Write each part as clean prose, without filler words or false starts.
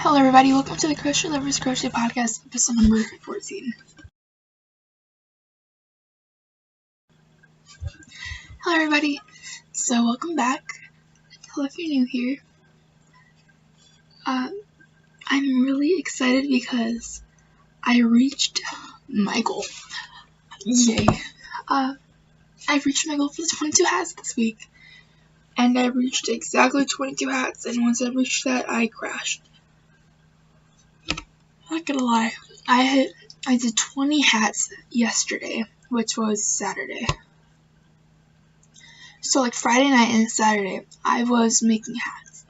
Hello everybody, welcome to the Crochet Lovers Crochet Podcast, episode number 14. Hello everybody, so welcome back. Hello if you're new here. I'm really excited because I reached my goal. Yay. I reached my goal for the 22 hats this week. And I reached exactly 22 hats, and once I reached that, I crashed. Not gonna lie, I did 20 hats yesterday, which was Saturday. So like Friday night and Saturday, I was making hats.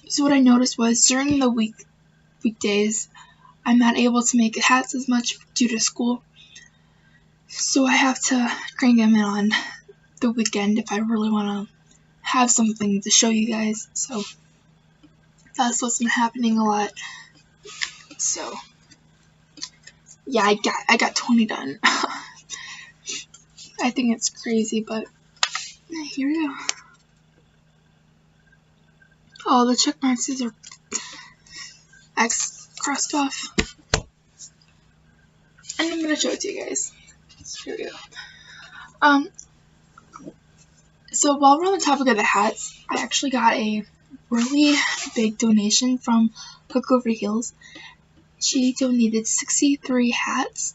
So what I noticed was during the weekdays, I'm not able to make hats as much due to school. So I have to crank them in on the weekend if I really want to have something to show you guys. So that's what's been happening a lot. So yeah, I got 20 done. I think it's crazy, but here we go. Oh, the check marks are X crossed off. And I'm gonna show it to you guys. So here we go. So while we're on the topic of the hats, I actually got a really big donation from Hook Over Heels. She donated 63 hats,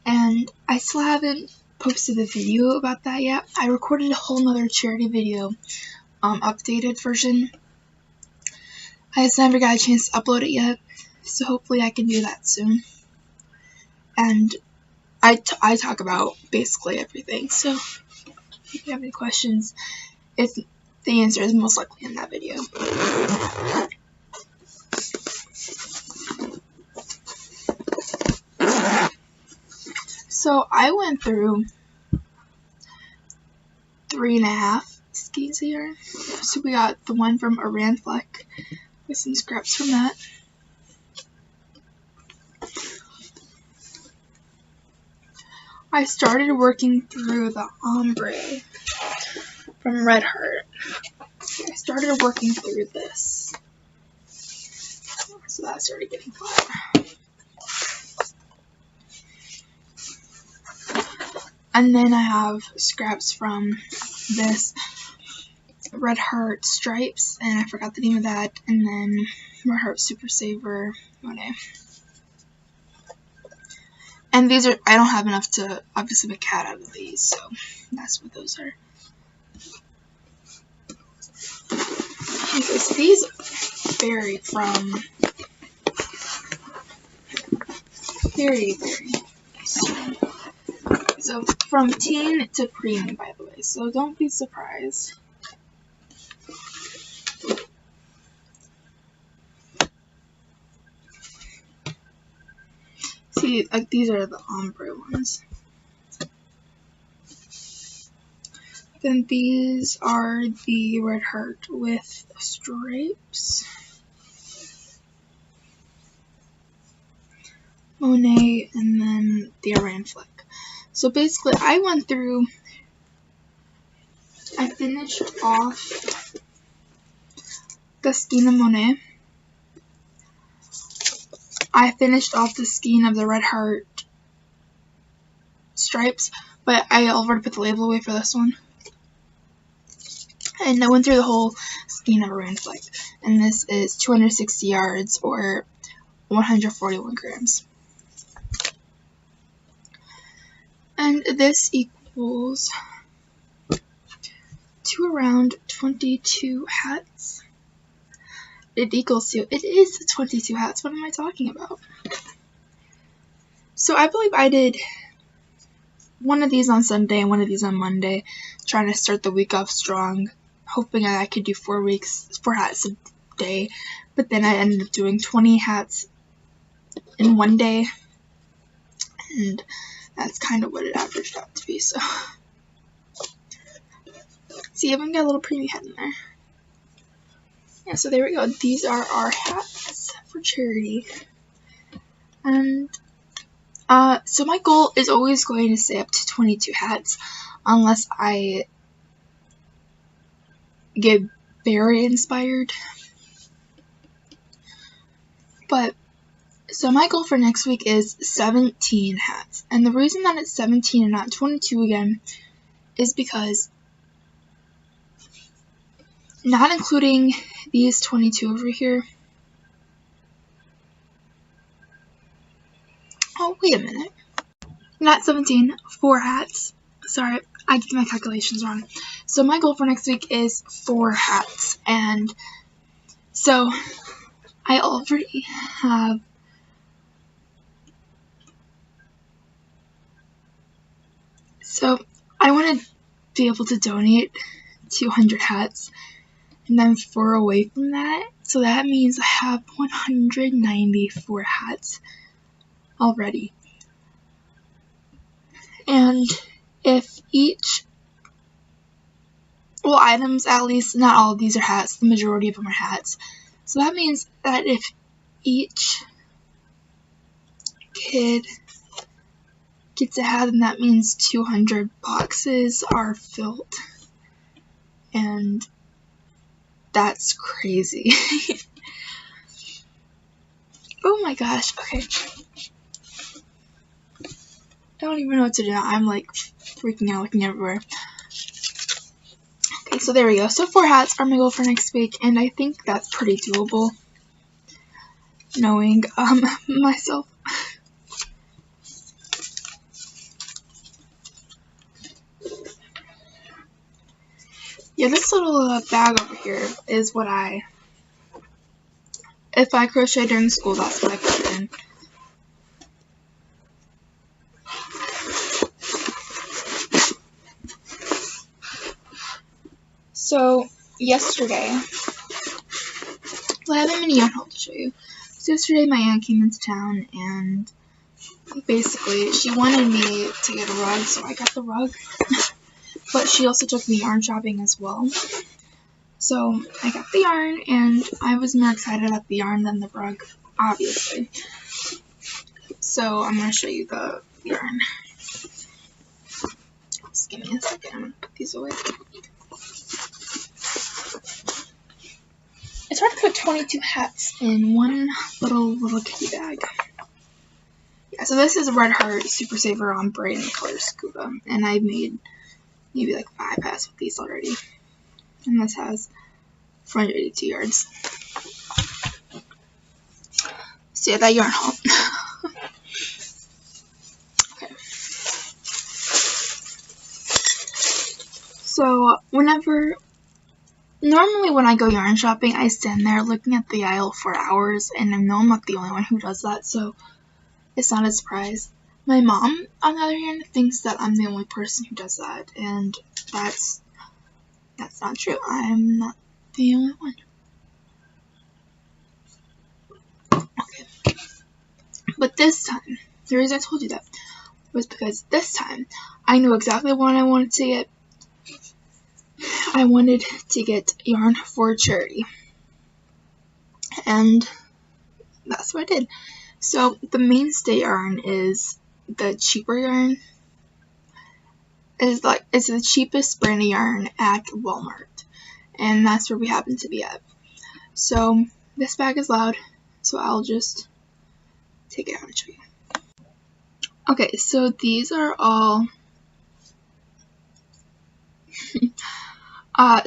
and I still haven't posted a video about that yet. I recorded a whole nother charity video, updated version. I just never got a chance to upload it yet, so hopefully I can do that soon. And I talk about basically everything, so if you have any questions, the answer is most likely in that video. So I went through 3.5 skeins here. So we got the one from Ravelry with some scraps from that. I started working through the ombre from Red Heart. I started working through this. So that started getting flat. And then I have scraps from this Red Heart Stripes, and I forgot the name of that, and then Red Heart Super Saver Monet. And these are, I don't have enough to obviously make a cat out of these, so that's what those are. Okay, so these vary from very. So from teen to preemie, by the way, so don't be surprised. See, like these are the ombre ones. Then these are the Red Heart with stripes. Monet, and then the Ravelry. So basically, I finished off the skein of Monet. I finished off the skein of the Red Heart Stripes, but I already put the label away for this one. And I went through the whole skein of Ravelry. And this is 260 yards or 141 grams. And this equals to around 22 hats. It is 22 hats. What am I talking about? So I believe I did one of these on Sunday and one of these on Monday, trying to start the week off strong, hoping I could do 4 hats a day. But then I ended up doing 20 hats in one day, and that's kind of what it averaged out to be. So, see, I even got a little preemie hat in there. Yeah, so there we go. These are our hats for charity. And so my goal is always going to stay up to 22 hats, unless I get very inspired. But so my goal for next week is 17 hats. And the reason that it's 17 and not 22 again is because, not including these 22 over here. Oh, wait a minute. Not 17, 4 hats. Sorry, I did my calculations wrong. So my goal for next week is 4 hats. And so I already have I want to be able to donate 200 hats and then 4 away from that. So that means I have 194 hats already. And if each, well, items, at least, not all of these are hats, the majority of them are hats. So that means that if each kid gets a hat, then that means 200 boxes are filled. And that's crazy. Oh my gosh, okay. I don't even know what to do now. I'm like freaking out, looking everywhere. Okay, so there we go. So 4 hats are my goal for next week, and I think that's pretty doable, knowing myself. Yeah, this little bag over here is what if I crochet during school, that's what I put it in. So, yesterday, I have a mini yarn haul to show you. So yesterday my aunt came into town, and basically she wanted me to get a rug, so I got the rug. But she also took me yarn shopping as well. So I got the yarn, and I was more excited about the yarn than the rug, obviously. So I'm going to show you the yarn. Just give me a second, I'm going to put these away. It's hard to put 22 hats in one little kitty bag. Yeah, so this is a Red Heart Super Saver on braid in the color Scuba, and I've made maybe like 5 hats with these already. And this has 482 yards. So yeah, that yarn haul. Okay. So normally when I go yarn shopping, I stand there looking at the aisle for hours, and I know I'm not the only one who does that, so it's not a surprise. My mom, on the other hand, thinks that I'm the only person who does that, and that's not true. I'm not the only one. Okay. But this time, the reason I told you that was because this time, I knew exactly what I wanted to get. I wanted to get yarn for charity. And that's what I did. So the mainstay yarn is the cheaper yarn. It's the cheapest brand of yarn at Walmart. And that's where we happen to be at. So this bag is loud, so I'll just take it out and show you. Okay, so these are all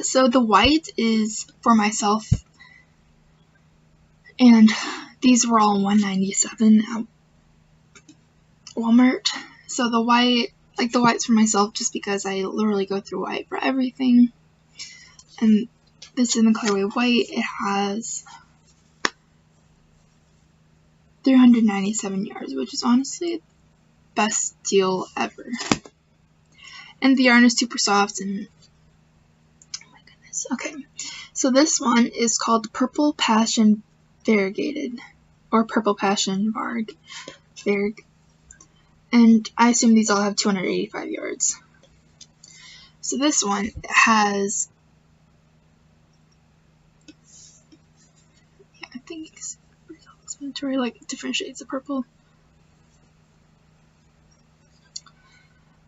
so the white is for myself, and these were all $1.97 at Walmart. So the white's for myself just because I literally go through white for everything. And this is in the colorway white. It has 397 yards, which is honestly the best deal ever. And the yarn is super soft, and oh my goodness. Okay, so this one is called Purple Passion Variegated, or Purple Passion Varg. And I assume these all have 285 yards. So this one has, yeah, I think it's pretty self-explanatory, like different shades of purple.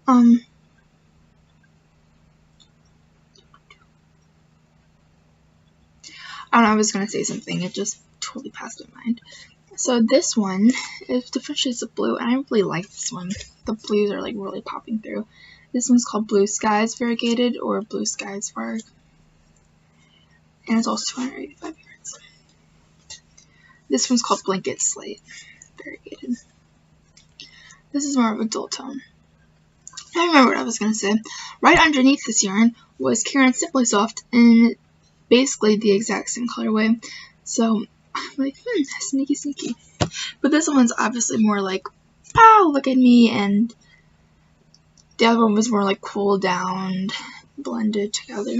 I don't know, I was going to say something, it just totally passed my mind. So this one is different shades of blue, and I really like this one. The blues are like really popping through. This one's called Blue Skies Variegated or Blue Skies Varg, and it's also 285 yards. This one's called Blanket Slate Variegated. This is more of a dull tone. I remember what I was going to say. Right underneath this yarn was Karen Simply Soft in basically the exact same colorway. So I'm like, sneaky, sneaky. But this one's obviously more like, oh, look at me, and the other one was more like cool down, blended together.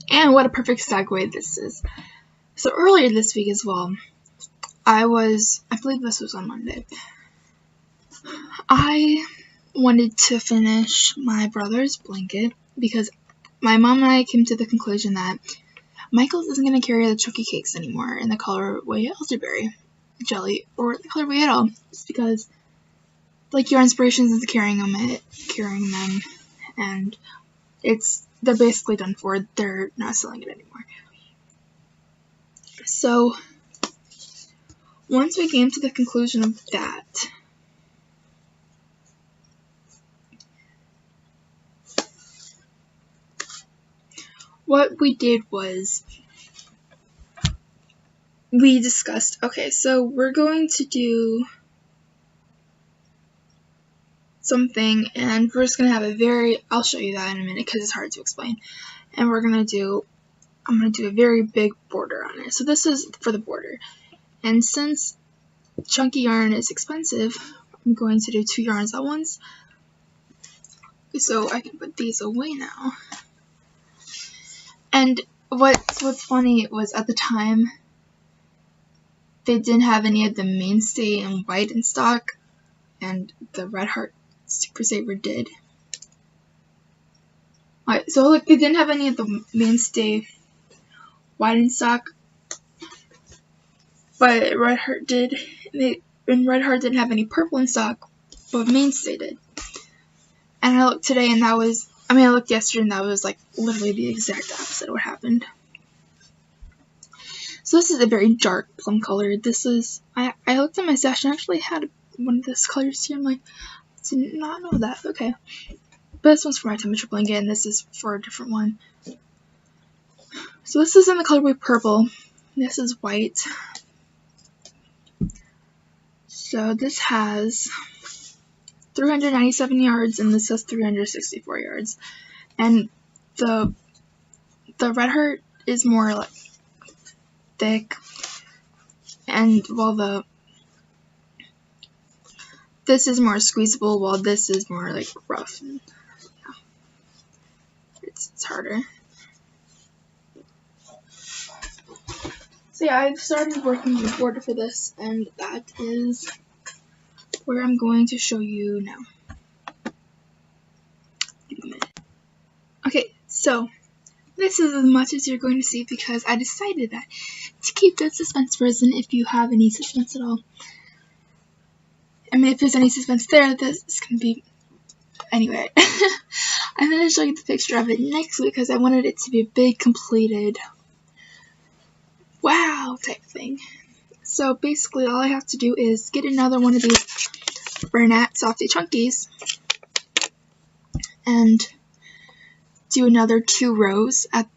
And what a perfect segue this is. So earlier this week as well, I believe this was on Monday, I wanted to finish my brother's blanket because my mom and I came to the conclusion that Michael isn't going to carry the Chucky cakes anymore in the colorway elderberry jelly or the colorway at all. It's because like your inspirations into carrying them, and they're basically done for. They're not selling it anymore. So once we came to the conclusion of that, what we did was we discussed, okay, so we're going to do something, and we're just going to have I'll show you that in a minute because it's hard to explain, and I'm going to do a very big border on it. So this is for the border, and since chunky yarn is expensive, I'm going to do 2 yarns at once, so I can put these away now. And what's funny was at the time they didn't have any of the Mainstay in white in stock, and the Red Heart Super Saver did. Alright, so look, they didn't have any of the Mainstay white in stock, but Red Heart did. And Red Heart didn't have any purple in stock, but Mainstay did. And I looked today, and I looked yesterday, and that was like literally the exact opposite of what happened. So this is a very dark plum color. This is, I looked at my stash and actually had one of this colors here. I'm like, I did not know that. Okay. But this one's for my temperature blanket, and this is for a different one. So this is in the colorway purple. This is white. So this has 397 yards, and this has 364 yards. And the Red Heart is more like thick, and while this is more squeezable, while this is more like rough. And, yeah, it's harder. So yeah, I've started working the border for this, and that is where I'm going to show you now. Give me a minute. Okay, so this is as much as you're going to see because I decided that to keep the suspense frozen, if you have any suspense at all. I mean, if there's any suspense there, this is going to be... Anyway, I'm going to show you the picture of it next week because I wanted it to be a big, completed, wow type thing. So basically, all I have to do is get another one of these Bernat Softy Chunkies and do another 2 rows at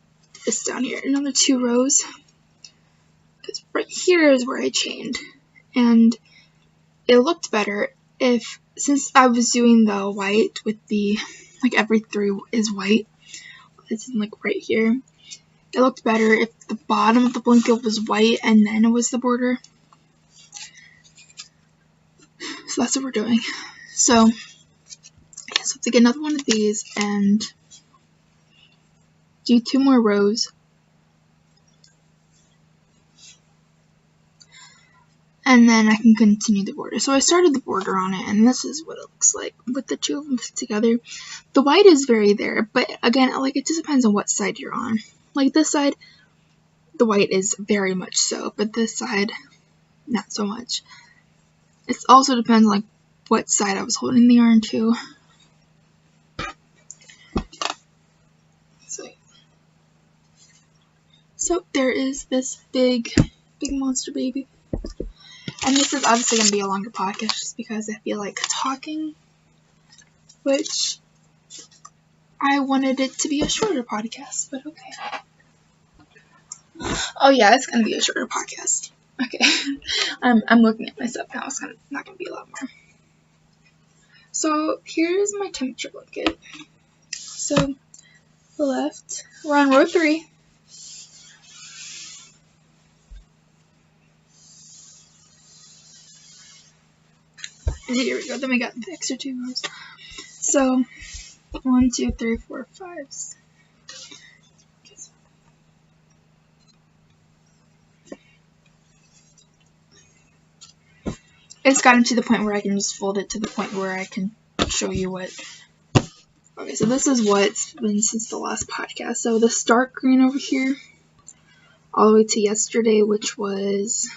this down here, another 2 rows, because right here is where I chained, and it looked better since I was doing the white with the, like every 3 is white, it's like right here, it looked better if the bottom of the blanket was white and then it was the border. So that's what we're doing. So I guess we'll have to get another one of these and do 2 more rows. And then I can continue the border. So I started the border on it, and this is what it looks like with the 2 of them together. The white is very there, but again, like it just depends on what side you're on. Like this side, the white is very much so, but this side, not so much. It also depends like what side I was holding the yarn to. So there is this big big monster baby. And this is obviously going to be a longer podcast just because I feel like talking, which I wanted it to be a shorter podcast, but okay. Oh yeah, it's going to be a shorter podcast. Okay. I'm looking at myself now. It's not going to be a lot more. So here's my temperature blanket. So the left, we're on row 3. And here we go. Then we got the extra 2 rows. So 1, 2, 3, 4, 5. It's gotten to the point where I can just fold it to the point where I can show you what. Okay, so this is what's been since the last podcast. So this dark green over here, all the way to yesterday, which is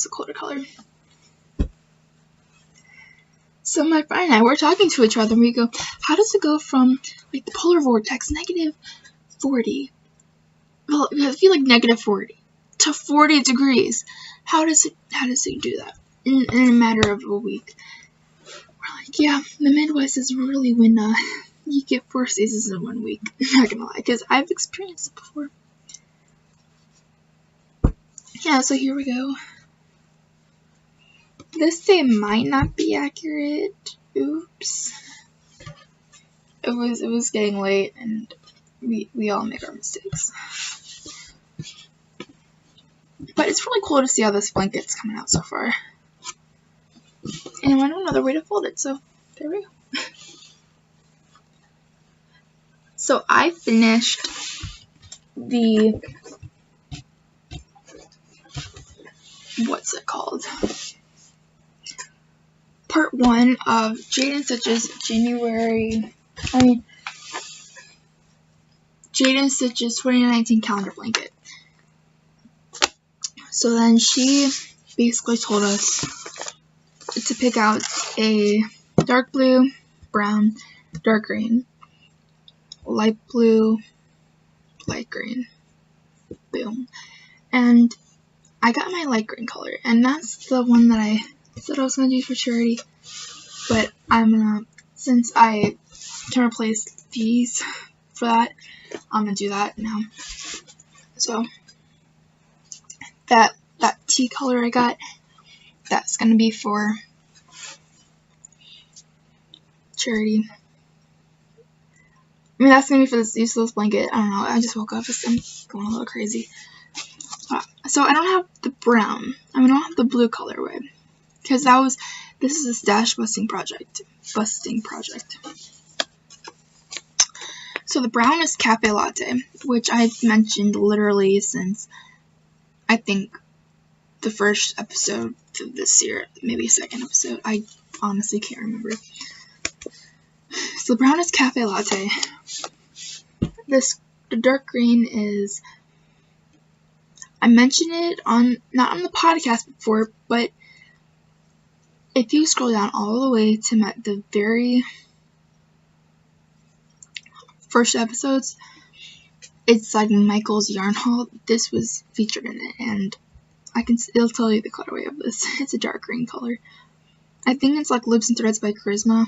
a colder color. So my friend and I were talking to each other, and we go, how does it go from like the polar vortex, -40, well, I feel like -40, to 40 degrees? How does it do that in a matter of a week? We're like, yeah, the Midwest is really when you get 4 seasons in 1 week. I'm not gonna lie, because I've experienced it before. Yeah, so here we go. This day might not be accurate. Oops. It was getting late, and we all make our mistakes. But it's really cool to see how this blanket's coming out so far. And I know another way to fold it, so there we go. So I finished the, what's it called? Part 1 of Jayda InStitches Jayda InStitches 2019 calendar blanket. So then she basically told us to pick out a dark blue, brown, dark green, light blue, light green, boom. And I got my light green color, and that's the one that I said I was going to use for charity, but I'm gonna, since I can replace these for that, I'm gonna do that now. So that tea color I got, that's gonna be for charity. I mean, that's gonna be for this useless blanket. I don't know, I just woke up, I'm going a little crazy. So I don't have the brown, I don't have the blue colorway, because this is a stash busting project. So the brown is Cafe Latte, which I've mentioned literally since, I think, the first episode of this year, maybe second episode. I honestly can't remember. So the brown is Cafe Latte. The dark green is, I mentioned it not on the podcast before, but if you scroll down all the way to the very first episodes, it's like Michael's yarn haul. This was featured in it, and it'll tell you the colorway of this. It's a dark green color. I think it's like Loops and Threads by Charisma.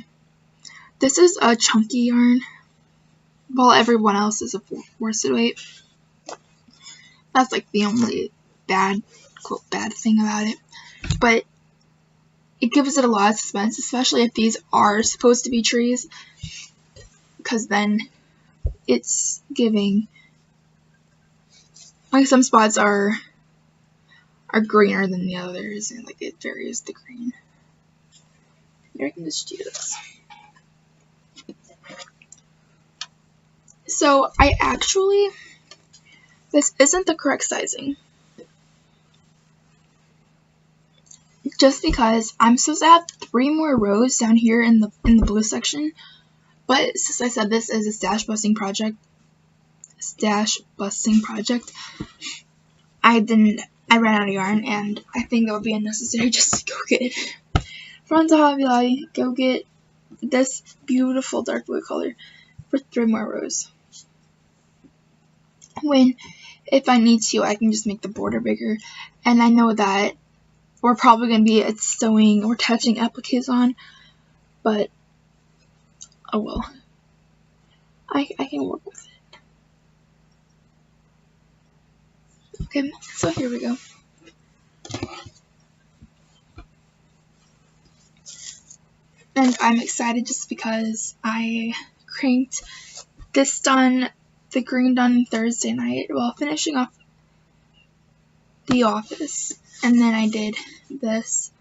This is a chunky yarn, while everyone else is a worsted weight. That's like the only bad thing about it. But it gives it a lot of suspense, especially if these are supposed to be trees, because then it's giving, like, some spots are greener than the others, and like it varies the green. Here, I can just do this. So this isn't the correct sizing, just because I'm supposed to have 3 more rows down here in the blue section, but since I said this is a stash busting project, I ran out of yarn, and I think that would be unnecessary just to go get from the Hobby Lobby, go get this beautiful dark blue color for 3 more rows. if I need to, I can just make the border bigger. And I know that we're probably going to be sewing or touching appliques on, but oh well. I can work with it. Okay, so here we go. And I'm excited just because I cranked this done, the green done Thursday night while finishing off The Office. And then I did this.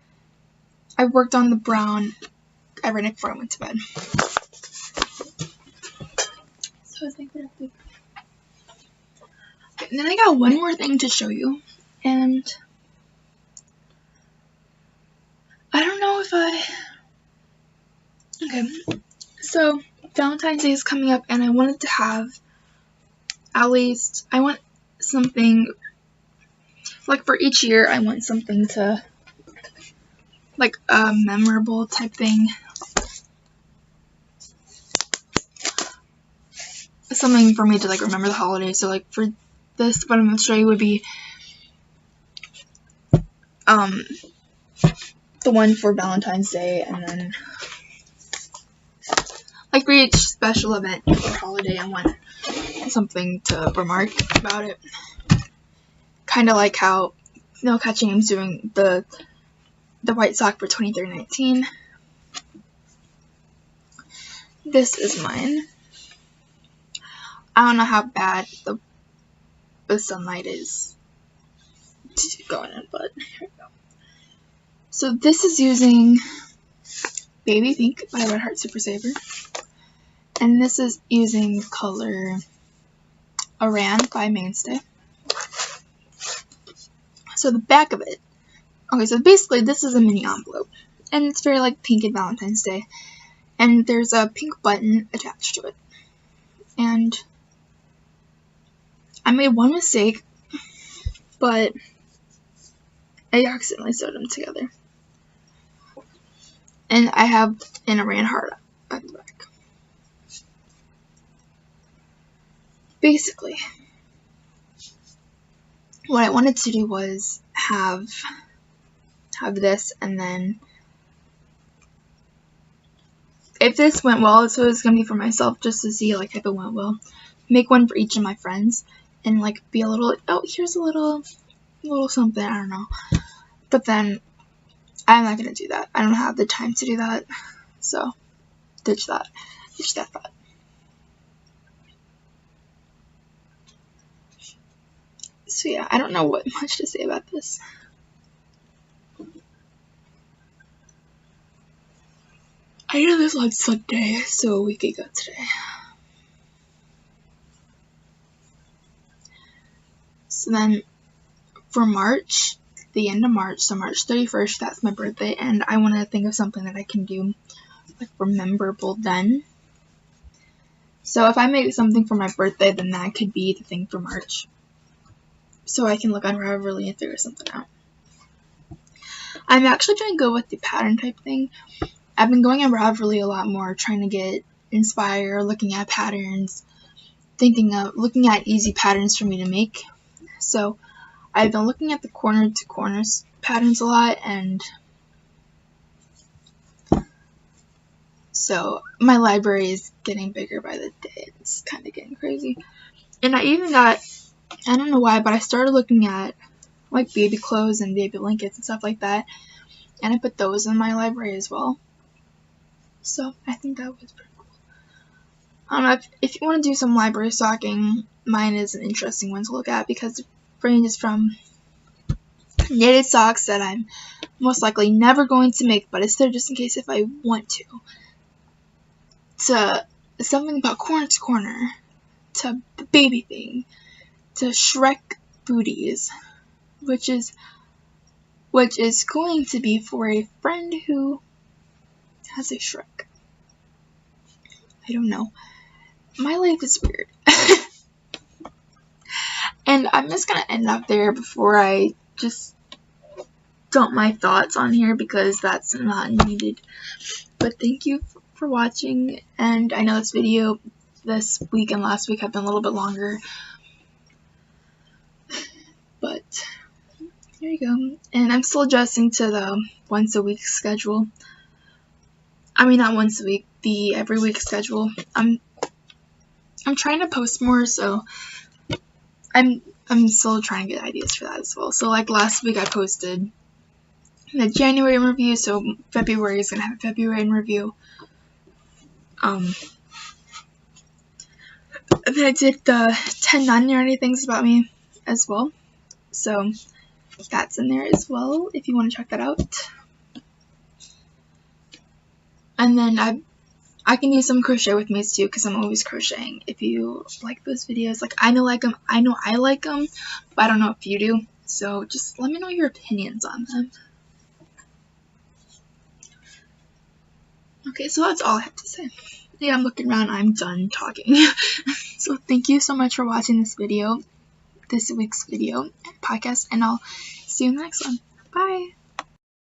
I worked on the brown. I ran it before I went to bed. So I think we're okay. And then I got one more thing to show you. And I don't know if okay, so Valentine's Day is coming up, and I wanted to have at least, I want something, like for each year, I want something to, like a memorable type thing. Something for me to like remember the holidays. So like for this, what I'm going to show you would be the one for Valentine's Day, and then like for each special event or holiday, I want something to remark about it. Kind of like how No Catching Him's doing the white sock for 2319. This is mine. I don't know how bad the sunlight is going in, but here we go. So this is using Baby Pink by Red Heart Super Saver. And this is using color Aran by Mainstay. So the back of it, okay, so basically this is a mini envelope, and it's very like pink and Valentine's Day, and there's a pink button attached to it. And I made one mistake, but I accidentally sewed them together, and I have an Aran heart at the back. Basically, what I wanted to do was have this, and then if this went well, so it's gonna be for myself just to see like if it went well, make one for each of my friends, and like be a little, oh, here's a little something, I don't know. But then I'm not gonna do that. I don't have the time to do that, so ditch that thought. So yeah, I don't know what much to say about this. I did this on Sunday, so a week ago today. So then for March, the end of March, so March 31st, that's my birthday, and I want to think of something that I can do like memorable then. So if I make something for my birthday, then that could be the thing for March. So I can look on Ravelry and figure something out. I'm actually trying to go with the pattern type thing. I've been going on Ravelry a lot more, trying to get inspired, looking at patterns, looking at easy patterns for me to make. So I've been looking at the corner to corners patterns a lot, and so my library is getting bigger by the day. It's kind of getting crazy. And I even got, I don't know why, but I started looking at like baby clothes and baby blankets and stuff like that, and I put those in my library as well. So I think that was pretty cool. I don't know, if you want to do some library stocking, mine is an interesting one to look at because it ranges from knitted socks that I'm most likely never going to make, but it's there just in case if I want to something about corner to corner, to the baby thing, to Shrek booties, which is going to be for a friend who has a Shrek. I don't know. My life is weird. And I'm just gonna end up there before I just dump my thoughts on here because that's not needed. But thank you for watching, and I know this video this week and last week have been a little bit longer, but there you go. And I'm still adjusting to the once a week schedule. I mean, not once a week, the every week schedule. I'm trying to post more, so I'm still trying to get ideas for that as well. So like last week I posted the January in review, so February is gonna have a February in review. And then I did the 10 non-nerdy things about me as well, so that's in there as well if you want to check that out. And then I can do some crochet with me too, because I'm always crocheting. If you like those videos, like I know I like them, but I don't know if you do. So just let me know your opinions on them. Okay, so that's all I have to say. Yeah, I'm looking around. I'm done talking. So thank you so much for watching this video, this week's video podcast, and I'll see you in the next one. Bye.